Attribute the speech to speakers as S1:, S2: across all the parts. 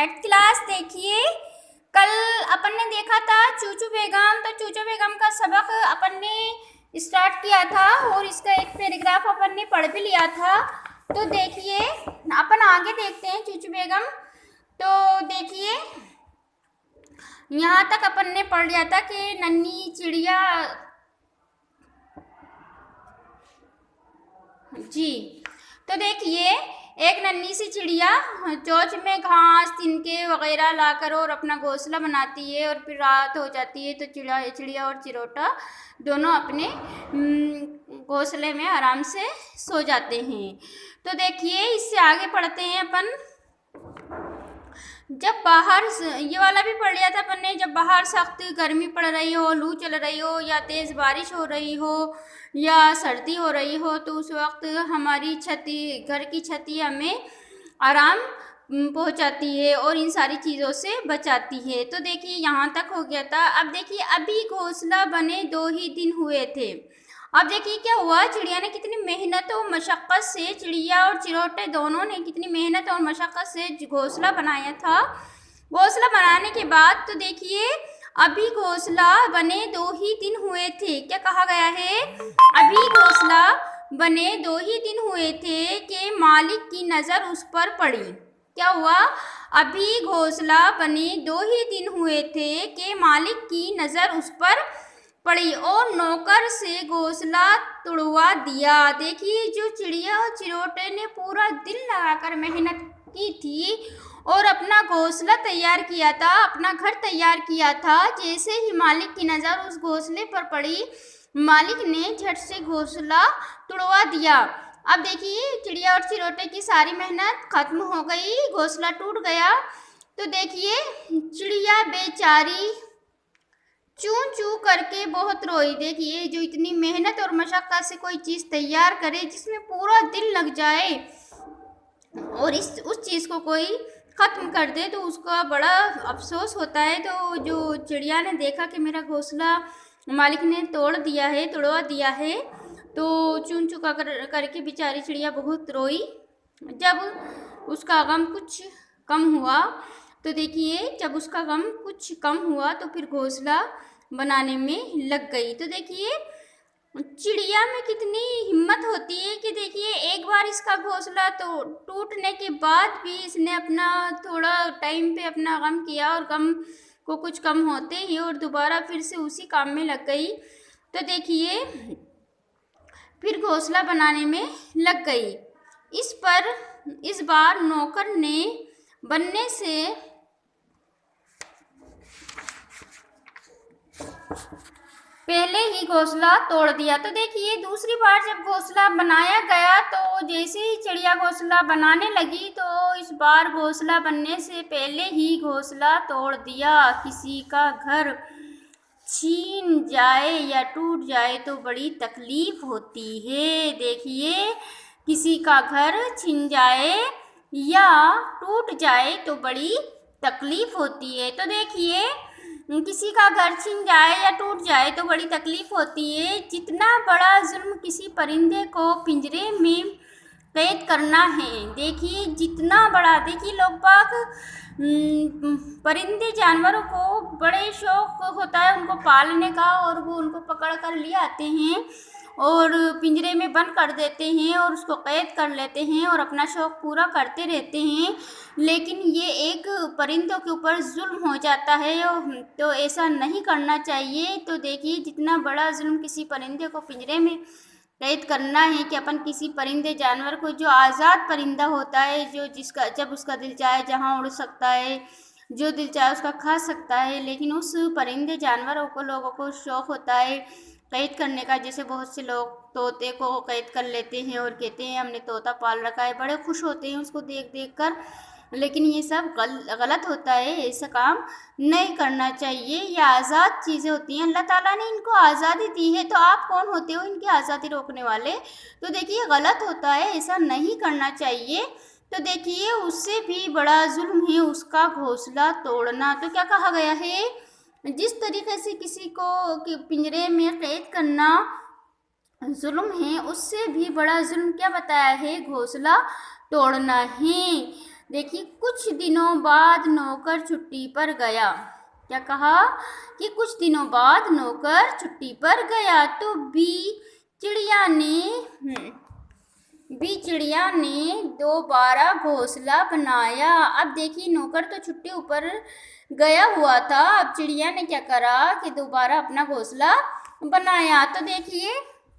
S1: 8th class. देखिए कल अपन ने देखा था चूचू बेगम, तो चूचू बेगम का सबक अपन ने स्टार्ट किया था और इसका एक पैराग्राफ अपन ने पढ़ भी लिया था। तो देखिए अपन आगे देखते हैं चूचू बेगम। तो देखिए यहाँ तक अपन ने पढ़ लिया था कि नन्ही चिड़िया जी। तो देखिए एक नन्ही सी चिड़िया चोंच में घास तिनके वगैरह लाकर और अपना घोंसला बनाती है और फिर रात हो जाती है तो चिड़िया और चिरोटा दोनों अपने घोंसले में आराम से सो जाते हैं। तो देखिए इससे आगे पढ़ते हैं अपन। जब बाहर ये वाला भी पढ़ लिया था अपन ने, जब बाहर सख्त गर्मी पड़ रही हो, लू चल रही हो या तेज़ बारिश हो रही हो या सर्दी हो रही हो तो उस वक्त हमारी छती, घर की छती हमें आराम पहुंचाती है और इन सारी चीज़ों से बचाती है। तो देखिए यहाँ तक हो गया था। अब देखिए अभी घोंसला बने 2 ही दिन हुए थे। अब देखिए क्या हुआ, चिड़िया ने कितनी मेहनत और मशक्क़त से, चिड़िया और चिरोटे दोनों ने कितनी मेहनत और मशक्क़त से घोंसला बनाया था। घोंसला बनाने के बाद तो देखिए अभी घोंसला बने 2 ही दिन हुए थे। क्या कहा गया है, अभी घोंसला बने 2 ही दिन हुए थे कि मालिक की नज़र उस पर पड़ी। क्या हुआ, अभी घोंसला बने 2 ही दिन हुए थे कि मालिक की नज़र उस पर पड़ी और नौकर से घोंसला तुड़वा दिया। देखिए जो चिड़िया और चिरोटे ने पूरा दिल लगाकर मेहनत की थी और अपना घोंसला तैयार किया था, अपना घर तैयार किया था, जैसे ही मालिक की नज़र उस घोंसले पर पड़ी मालिक ने झट से घोंसला तुड़वा दिया। अब देखिए चिड़िया और चिरोटे की सारी मेहनत खत्म हो गई, घोंसला टूट गया। तो देखिए चिड़िया बेचारी चूं चूं करके बहुत रोई। देखिए जो इतनी मेहनत और मशक्क़त से कोई चीज़ तैयार करे जिसमें पूरा दिल लग जाए और उस चीज़ को कोई ख़त्म कर दे तो उसका बड़ा अफसोस होता है। तो जो चिड़िया ने देखा कि मेरा घोंसला मालिक ने तोड़वा दिया है, तो चूं चूं करके बेचारी चिड़िया बहुत रोई। जब उसका गम कुछ कम हुआ तो देखिए जब उसका गम कुछ कम हुआ तो फिर घोंसला बनाने में लग गई। तो देखिए चिड़िया में कितनी हिम्मत होती है कि देखिए एक बार इसका घोंसला तो टूटने के बाद भी इसने अपना थोड़ा टाइम पे अपना गम किया और गम को कुछ कम होते ही और दोबारा फिर से उसी काम में लग गई। तो देखिए फिर घोंसला बनाने में लग गई। इस बार नौकर ने बनने से पहले ही घोंसला तोड़ दिया। तो देखिए दूसरी बार जब घोंसला बनाया गया तो जैसे ही चिड़िया घोंसला बनाने लगी तो इस बार घोंसला बनने से पहले ही घोंसला तोड़ दिया। किसी का घर छीन जाए या टूट जाए तो बड़ी तकलीफ होती है। देखिए किसी का घर छिन जाए या टूट जाए तो बड़ी तकलीफ होती है। तो देखिए किसी का घर छिन जाए या टूट जाए तो बड़ी तकलीफ होती है। जितना बड़ा जुल्म किसी परिंदे को पिंजरे में कैद करना है, देखिए जितना बड़ा, देखिए लोग बाग परिंदे जानवरों को बड़े शौक होता है उनको पालने का और वो उनको पकड़ कर ले आते हैं और पिंजरे में बंद कर देते हैं और उसको कैद कर लेते हैं और अपना शौक़ पूरा करते रहते हैं। लेकिन ये एक परिंदों के ऊपर जुल्म हो जाता है, तो ऐसा नहीं करना चाहिए। तो देखिए जितना बड़ा जुल्म किसी परिंदे को पिंजरे में कैद करना है कि अपन किसी परिंदे जानवर को, जो आज़ाद परिंदा होता है, जो जिसका जब उसका दिल चाहे जहाँ उड़ सकता है, जो दिल चाहे उसका खा सकता है, लेकिन उस परिंदे जानवरों को लोगों को शौक़ होता है कैद करने का। जैसे बहुत से लोग तोते को कैद कर लेते हैं और कहते हैं हमने तोता पाल रखा है, बड़े खुश होते हैं उसको देख देख कर, लेकिन ये सब गलत होता है, ऐसा काम नहीं करना चाहिए। ये आज़ाद चीज़ें होती हैं, अल्लाह ताला ने इनको आज़ादी दी है, तो आप कौन होते हो इनकी आज़ादी रोकने वाले। तो देखिए गलत होता है, ऐसा नहीं करना चाहिए। तो देखिए उससे भी बड़ा जुल्म है उसका घोंसला तोड़ना। तो क्या कहा गया है, जिस तरीके से किसी को पिंजरे में कैद करना जुल्म है, उससे भी बड़ा जुल्म क्या बताया है, घोंसला तोड़ना है। देखिए कुछ दिनों बाद नौकर छुट्टी पर गया। क्या कहा कि कुछ दिनों बाद नौकर छुट्टी पर गया तो चिड़िया ने चिड़िया ने दोबारा घोंसला बनाया। अब देखिए नौकर तो छुट्टी ऊपर गया हुआ था, अब चिड़िया ने क्या करा कि दोबारा अपना घोंसला बनाया। तो देखिए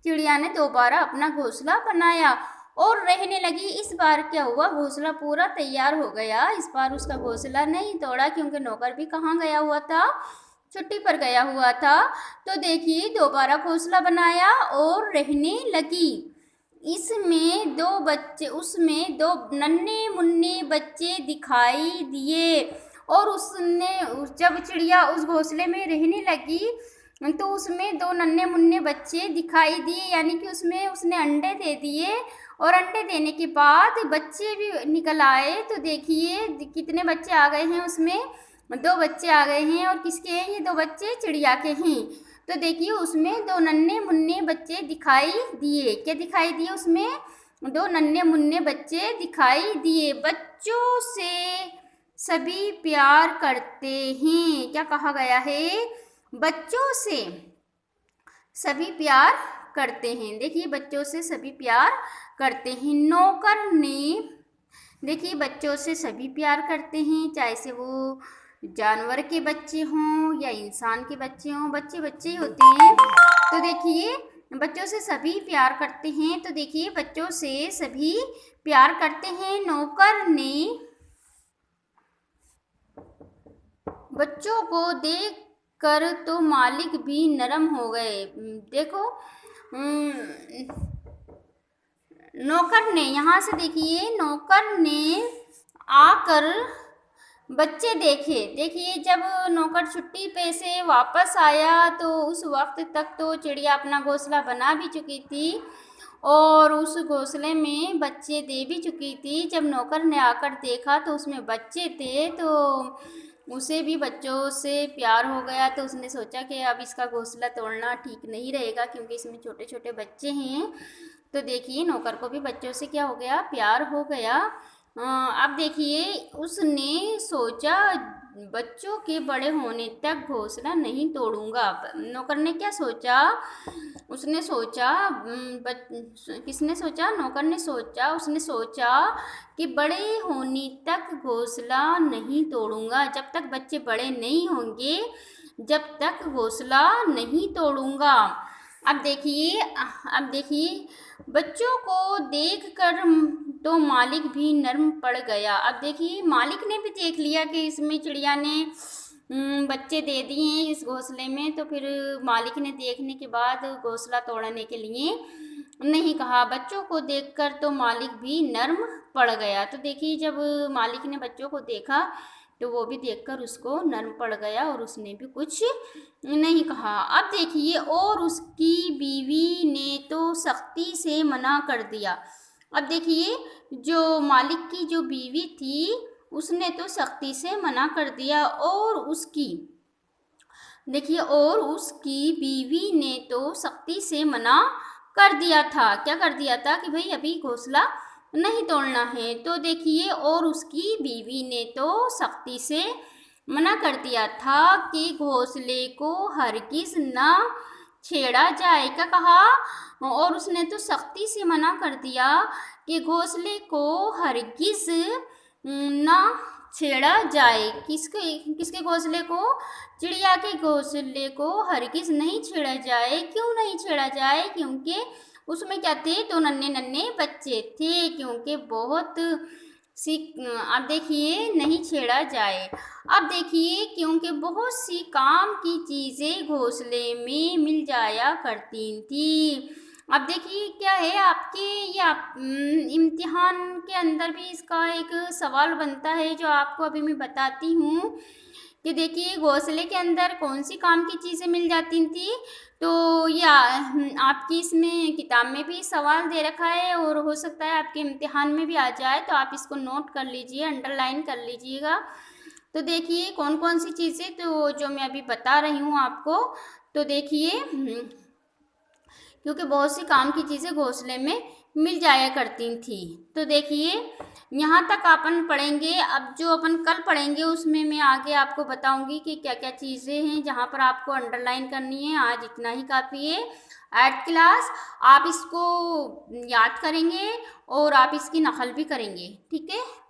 S1: चिड़िया ने दोबारा अपना घोंसला बनाया और रहने लगी। इस बार क्या हुआ, घोंसला पूरा तैयार हो गया। इस बार उसका घोंसला नहीं तोड़ा क्योंकि नौकर भी कहाँ गया हुआ था, छुट्टी पर गया हुआ था। तो देखिए दोबारा घोंसला बनाया और रहने लगी। इसमें उसमें दो नन्हे मुन्ने बच्चे दिखाई दिए और जब चिड़िया उस घोंसले में रहने लगी तो उसमें दो नन्हे मुन्ने बच्चे दिखाई दिए, यानी कि उसने अंडे दे दिए और अंडे देने के बाद बच्चे भी निकल आए। तो देखिए कितने बच्चे आ गए हैं, उसमें 2 बच्चे आ गए हैं। और किसके हैं ये 2 बच्चे? चिड़िया के हैं। तो देखिए उसमें 2 नन्हे मुन्ने बच्चे दिखाई दिए। क्या दिखाई दिए? उसमें 2 नन्हे मुन्ने बच्चे दिखाई दिए। बच्चों से सभी प्यार करते हैं। क्या कहा गया है? बच्चों से सभी प्यार करते हैं। देखिए बच्चों से सभी प्यार करते हैं। नौकर ने देखिए बच्चों से सभी प्यार करते हैं, चाहे से वो जानवर के बच्चे हों या इंसान के बच्चे हों, बच्चे बच्चे ही होते हैं। तो देखिए बच्चों से सभी प्यार करते हैं। तो देखिए बच्चों से सभी प्यार करते हैं। नौकर ने बच्चों को देख कर तो मालिक भी नरम हो गए। देखो नौकर ने, यहाँ से देखिए नौकर ने आकर बच्चे देखे। देखिए जब नौकर छुट्टी पे से वापस आया तो उस वक्त तक तो चिड़िया अपना घोंसला बना भी चुकी थी और उस घोंसले में बच्चे दे भी चुकी थी। जब नौकर ने आकर देखा तो उसमें बच्चे थे तो उसे भी बच्चों से प्यार हो गया। तो उसने सोचा कि अब इसका घोंसला तोड़ना ठीक नहीं रहेगा क्योंकि इसमें छोटे छोटे बच्चे हैं। तो देखिए नौकर को भी बच्चों से क्या हो गया, प्यार हो गया। अब देखिए उसने सोचा बच्चों के बड़े होने तक घोंसला नहीं तोड़ूंगा। नौकर ने क्या सोचा? उसने सोचा किसने सोचा? नौकर ने सोचा। उसने सोचा कि बड़े होने तक घोंसला नहीं तोड़ूंगा, जब तक बच्चे बड़े नहीं होंगे जब तक घोंसला नहीं तोड़ूंगा। अब देखिए बच्चों को देखकर तो मालिक भी नर्म पड़ गया। अब देखिए मालिक ने भी देख लिया कि इसमें चिड़िया ने बच्चे दे दिए हैं इस घोंसले में। तो फिर मालिक ने देखने के बाद घोंसला तोड़ने के लिए नहीं कहा। बच्चों को देखकर तो मालिक भी नर्म पड़ गया। तो देखिए जब मालिक ने बच्चों को देखा तो वो भी देखकर उसको नर्म पड़ गया और उसने भी कुछ नहीं कहा। अब देखिए और उसकी बीवी ने तो सख्ती से मना कर दिया। अब देखिए जो मालिक की जो बीवी थी उसने तो सख्ती से मना कर दिया और उसकी बीवी ने तो सख्ती से मना कर दिया था। क्या कर दिया था? कि भाई अभी घोंसला नहीं तोड़ना है। तो देखिए और उसकी बीवी ने तो सख्ती से मना कर दिया था कि घोंसले को हरगिज ना छेड़ा जाए। क्या कहा? और उसने तो सख्ती से मना कर दिया कि घोंसले को हरगिज ना छेड़ा जाए। किसके घोंसले को? चिड़िया के घोंसले को हरगिज नहीं छेड़ा जाए। क्यों नहीं छेड़ा जाए? क्योंकि उसमें क्या थे? 2 नन्हे नन्हे बच्चे थे। क्योंकि बहुत सी अब देखिए नहीं छेड़ा जाए। अब देखिए क्योंकि बहुत सी काम की चीज़ें घोंसले में मिल जाया करती थी। अब देखिए क्या है आपके इम्तिहान के अंदर भी इसका एक सवाल बनता है जो आपको अभी मैं बताती हूँ कि देखिए घोंसले के अंदर कौन सी काम की चीज़ें मिल जाती थी। तो ये आपकी इसमें किताब में भी सवाल दे रखा है और हो सकता है आपके इम्तिहान में भी आ जाए, तो आप इसको नोट कर लीजिए, अंडरलाइन कर लीजिएगा। तो देखिए कौन कौन सी चीज़ें तो जो मैं अभी बता रही हूँ आपको। तो देखिए क्योंकि बहुत सी काम की चीज़ें घोंसले में मिल जाया करती थी। तो देखिए यहाँ तक अपन पढ़ेंगे। अब जो अपन कल पढ़ेंगे उसमें मैं आगे आपको बताऊंगी कि क्या क्या चीज़ें हैं जहाँ पर आपको अंडरलाइन करनी है। आज इतना ही काफ़ी है। एट क्लास आप इसको याद करेंगे और आप इसकी नकल भी करेंगे, ठीक है।